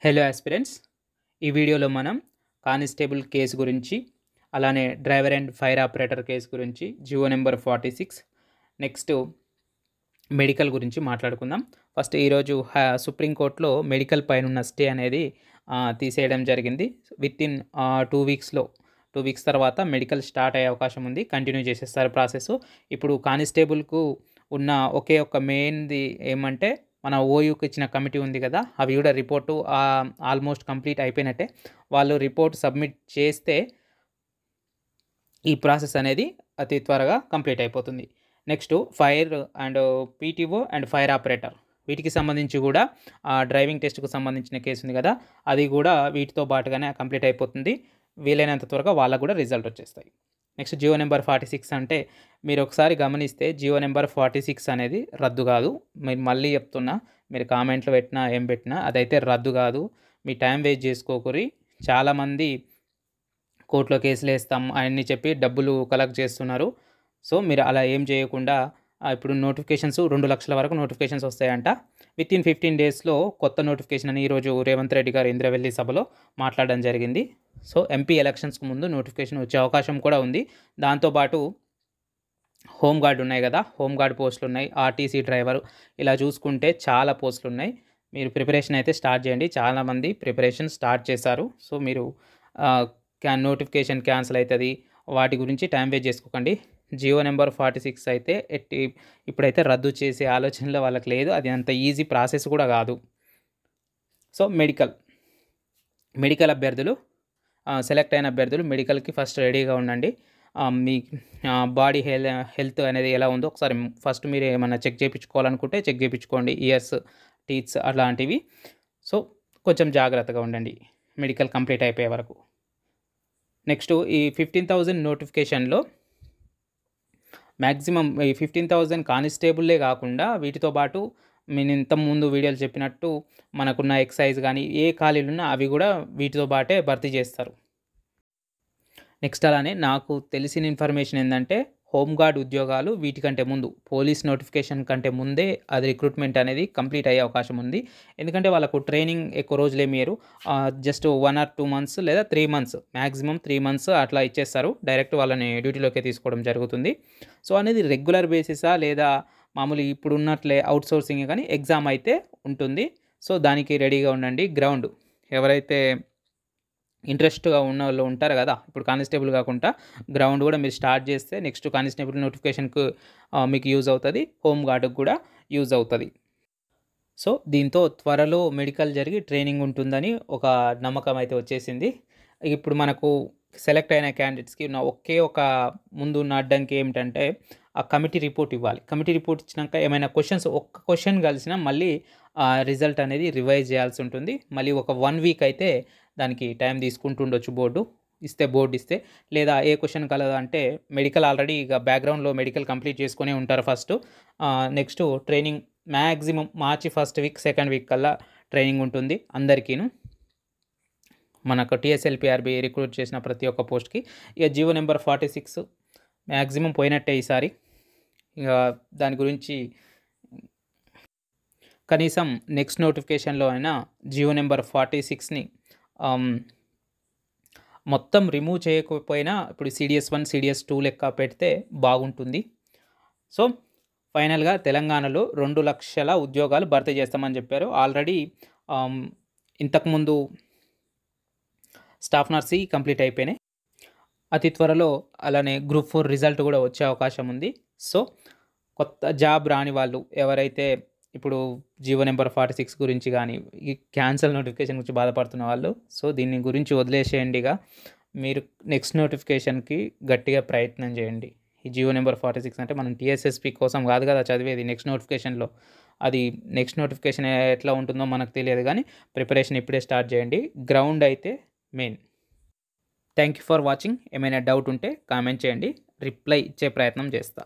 Hello aspirants, ఈ వీడియోలో మనం కానిస్టేబుల్ కేసు గురించి, అలానే driver and fire operator case గురించి, జియో నెంబర్ 46, నెక్స్ట్ మెడికల్ గురించి మాట్లాడుకుందాం. ఫస్ట్ ఈరోజు సుప్రీంకోర్టులో మెడికల్ పైన ఉన్న స్టే అనేది తీసేయడం జరిగింది. విత్ ఇన్ 2 వీక్స్లో 2 వీక్స్ తర్వాత మెడికల్ స్టార్ట్ అయ్యే అవకాశం ఉంది. కంటిన్యూ చేసేస్తారు ప్రాసెస్. ఇప్పుడు కానిస్టేబుల్కు ఉన్న ఒకే ఒక్క మెయిన్ది ఏమంటే, మన ఓయూకి ఇచ్చిన కమిటీ ఉంది కదా, అవి కూడా రిపోర్టు ఆల్మోస్ట్ కంప్లీట్ అయిపోయినట్టే. వాళ్ళు రిపోర్ట్ సబ్మిట్ చేస్తే ఈ ప్రాసెస్ అనేది అతి త్వరగా కంప్లీట్ అయిపోతుంది. Next fire and PTO and fire operator, వీటికి సంబంధించి కూడా డ్రైవింగ్ టెస్ట్కు సంబంధించిన కేసు ఉంది కదా, అది కూడా వీటితో పాటుగానే కంప్లీట్ అయిపోతుంది. వీలైనంత త్వరగా వాళ్ళకు కూడా రిజల్ట్ వచ్చేస్తాయి. నెక్స్ట్ జియో నెంబర్ 46 అంటే, మీరు ఒకసారి గమనిస్తే జియో నెంబర్ 46 అనేది రద్దు కాదు. మీరు మళ్ళీ చెప్తున్నా, మీరు కామెంట్లు పెట్టినా ఏం పెట్టినా అదైతే రద్దు కాదు. మీ టైం వేస్ట్ చేసుకోకూరి. చాలామంది కోర్టులో కేసులు వేస్తాం అవన్నీ చెప్పి డబ్బులు కలెక్ట్ చేస్తున్నారు. సో మీరు అలా ఏం చేయకుండా, ఇప్పుడు నోటిఫికేషన్స్ 2 లక్షల వరకు నోటిఫికేషన్స్ వస్తాయంట. విత్ ఇన్ 15 డేస్లో కొత్త నోటిఫికేషన్ అని ఈరోజు రేవంత్ రెడ్డి గారు ఇంద్రవెల్లి సభలో మాట్లాడడం జరిగింది. సో ఎంపీ ఎలక్షన్స్కి ముందు నోటిఫికేషన్ వచ్చే అవకాశం కూడా ఉంది. దాంతోపాటు హోంగార్డ్ ఉన్నాయి కదా, హోంగార్డ్ పోస్టులు ఉన్నాయి, ఆర్టీసీ డ్రైవరు, ఇలా చూసుకుంటే చాలా పోస్టులు ఉన్నాయి. మీరు ప్రిపరేషన్ అయితే స్టార్ట్ చేయండి. చాలామంది ప్రిపరేషన్ స్టార్ట్ చేశారు. సో మీరు నోటిఫికేషన్ క్యాన్సిల్ అవుతుంది, వాటి గురించి టైం వేస్ట్ చేసుకోకండి. జియో నెంబర్ 46 అయితే ఇప్పుడైతే రద్దు చేసే ఆలోచనలో వాళ్ళకి లేదు. అది అంత ఈజీ ప్రాసెస్ కూడా కాదు. సో మెడికల్ అభ్యర్థులు, సెలెక్ట్ అయిన అభ్యర్థులు మెడికల్కి ఫస్ట్ రెడీగా ఉండండి. మీ బాడీ హెల్త్ అనేది ఎలా ఉందో ఒకసారి ఫస్ట్ మీరు ఏమైనా చెక్ చేయించుకోవాలనుకుంటే చెక్ చేయించుకోండి. ఇయర్స్, టీత్స్ అలాంటివి. సో కొంచెం జాగ్రత్తగా ఉండండి మెడికల్ కంప్లీట్ అయిపోయే వరకు. నెక్స్ట్ ఈ 15,000 నోటిఫికేషన్లో మ్యాక్సిమం ఈ 15,000 కానిస్టేబుల్లే కాకుండా వీటితో పాటు నేను ఇంతకుముందు వీడియోలు చెప్పినట్టు మనకున్న ఎక్సైజ్ కానీ ఏ ఖాళీలున్నా అవి కూడా వీటితో పాటే భర్తీ చేస్తారు. నెక్స్ట్ అలానే నాకు తెలిసిన ఇన్ఫర్మేషన్ ఏంటంటే, హోంగార్డ్ ఉద్యోగాలు వీటికంటే ముందు, పోలీస్ నోటిఫికేషన్ కంటే ముందే అది రిక్రూట్మెంట్ అనేది కంప్లీట్ అయ్యే అవకాశం ఉంది. ఎందుకంటే వాళ్ళకు ట్రైనింగ్ ఎక్కువ రోజులేమీయరు. జస్ట్ 1 or 2 months లేదా 3 months, మ్యాక్సిమం 3 months అట్లా ఇచ్చేస్తారు. డైరెక్ట్ వాళ్ళని డ్యూటీలోకి తీసుకోవడం జరుగుతుంది. సో అనేది రెగ్యులర్ బేసిసా లేదా మామూలు ఇప్పుడు ఉన్నట్లే అవుట్సోర్సింగ్ కానీ ఎగ్జామ్ అయితే ఉంటుంది. సో దానికి రెడీగా ఉండండి. గ్రౌండ్ ఎవరైతే ఇంట్రెస్ట్గా ఉన్న వాళ్ళు ఉంటారు కదా, ఇప్పుడు కానిస్టేబుల్ కాకుండా గ్రౌండ్ కూడా మీరు స్టార్ట్ చేస్తే నెక్స్ట్ కానిస్టేబుల్ నోటిఫికేషన్కు మీకు యూజ్ అవుతుంది, హోమ్ గార్డుకు కూడా యూజ్ అవుతుంది. సో దీంతో త్వరలో మెడికల్ జరిగి ట్రైనింగ్ ఉంటుందని ఒక నమ్మకం అయితే వచ్చేసింది. ఇప్పుడు మనకు సెలెక్ట్ అయిన క్యాండిడేట్స్కి ఉన్న ఒకే ఒక ముందు ఉన్న అడ్డంకి ఏమిటంటే, ఆ కమిటీ రిపోర్ట్ ఇవ్వాలి. కమిటీ రిపోర్ట్ ఇచ్చినాక ఏమైనా ఒక్క క్వశ్చన్ కలిసినా మళ్ళీ రిజల్ట్ అనేది రివైజ్ చేయాల్సి ఉంటుంది. మళ్ళీ ఒక 1 week అయితే దానికి టైం తీసుకుంటుండొచ్చు బోర్డు ఇస్తే, లేదా ఏ క్వశ్చన్ కలదా అంటే మెడికల్ ఆల్రెడీ ఇక బ్యాక్గ్రౌండ్లో మెడికల్ కంప్లీట్ చేసుకునే ఉంటారు ఫస్ట్. నెక్స్ట్ ట్రైనింగ్ మ్యాక్సిమం మార్చి 1st week 2nd week కల్లా ట్రైనింగ్ ఉంటుంది అందరికీను. మనకు టీఎస్ఎల్పిఆర్బి రిక్రూట్ చేసిన ప్రతి ఒక్క పోస్ట్కి. ఇక జియో నెంబర్ 46 మ్యాక్సిమం పోయినట్టే ఈసారి. ఇక దాని గురించి కనీసం నెక్స్ట్ నోటిఫికేషన్లో అయినా జియో నెంబర్ 46ని మొత్తం రిమూవ్ చేయకపోయినా ఇప్పుడు CDS1, CDS2 లెక్క పెడితే బాగుంటుంది. సో ఫైనల్గా తెలంగాణలో 2 లక్షల ఉద్యోగాలు భర్తీ చేస్తామని చెప్పారు. ఆల్రెడీ ఇంతకుముందు స్టాఫ్ నర్సీ కంప్లీట్ అయిపోయినాయి. అతి త్వరలో అలానే గ్రూప్ 4 రిజల్ట్ కూడా వచ్చే అవకాశం ఉంది. సో కొత్త జాబ్ రాని వాళ్ళు ఎవరైతే ఇప్పుడు జియో నెంబర్ 46 గురించి కానీ ఈ క్యాన్సల్ నోటిఫికేషన్ గురించి బాధపడుతున్న వాళ్ళు, సో దీని గురించి వదిలేసేయండిగా. మీరు నెక్స్ట్ నోటిఫికేషన్కి గట్టిగా ప్రయత్నం చేయండి. ఈ జియో నెంబర్ 46 అంటే మనం TSSP కోసం కాదు కదా చదివేది, నెక్స్ట్ నోటిఫికేషన్లో. అది నెక్స్ట్ నోటిఫికేషన్ ఎట్లా ఉంటుందో మనకు తెలియదు, కానీ ప్రిపరేషన్ ఇప్పుడే స్టార్ట్ చేయండి. గ్రౌండ్ అయితే main. Thank you for watching. ఏమైనా డౌట్ ఉంటే కామెంట్ చేయండి, రిప్లై ఇచ్చే ప్రయత్నం చేస్తా.